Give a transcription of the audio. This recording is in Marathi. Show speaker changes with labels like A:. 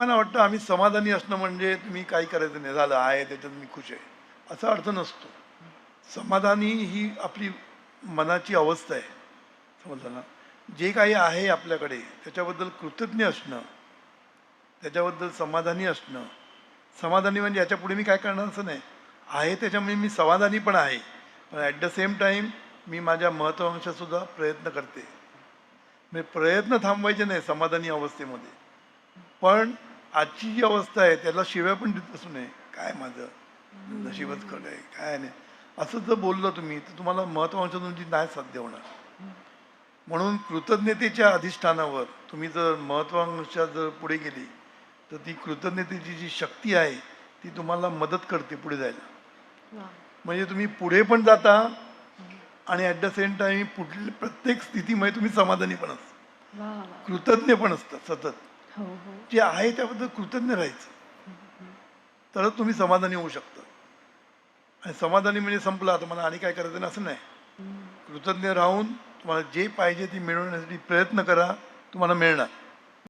A: मला वाटतं आम्ही समाधानी असणं म्हणजे तुम्ही काही करायचं नाही, झालं आहे त्याच्यात मी खुश आहे, असा अर्थ नसतो. समाधानी ही आपली मनाची अवस्था आहे. समजलं ना? जे काही आहे आपल्याकडे त्याच्याबद्दल कृतज्ञ असणं, त्याच्याबद्दल समाधानी असणं. समाधानी म्हणजे याच्या पुढे मी काय करणार असं नाही. आहे त्याच्यामुळे मी समाधानी पण आहे. पण ॲट द सेम टाईम मी माझ्या महत्त्वाकांक्षासुद्धा प्रयत्न करते. म्हणजे प्रयत्न थांबवायचे नाही समाधानी अवस्थेमध्ये. पण आजची जी अवस्था आहे त्याला शिव्या पण देत असू नये. काय माझं नशीबच खरं आहे, काय नाही. असं जर बोललं तुम्ही तर तुम्हाला महत्त्वाकांक्षा तुमची नाही साध्य होणार. म्हणून कृतज्ञतेच्या अधिष्ठानावर तुम्ही जर महत्त्वाकांक्षा जर पुढे गेली तर ती कृतज्ञतेची जी शक्ती आहे ती तुम्हाला मदत करते पुढे जायला.
B: वा.
A: म्हणजे तुम्ही पुढे पण जाता आणि ॲट द सेम टाईम पुढल्या प्रत्येक स्थितीमध्ये तुम्ही समाधानी पण असता,
B: वा वा.
A: कृतज्ञ पण असतात सतत.
B: हो हो.
A: जे आहे त्याबद्दल कृतज्ञ राहायचं, तरच तुम्ही समाधानी होऊ शकता. आणि समाधानी म्हणजे संपला आता मला आणि काय करायचं नाही असं नाही. कृतज्ञ राहून तुम्हाला जे पाहिजे ते मिळवण्यासाठी प्रयत्न करा, तुम्हाला मिळणार.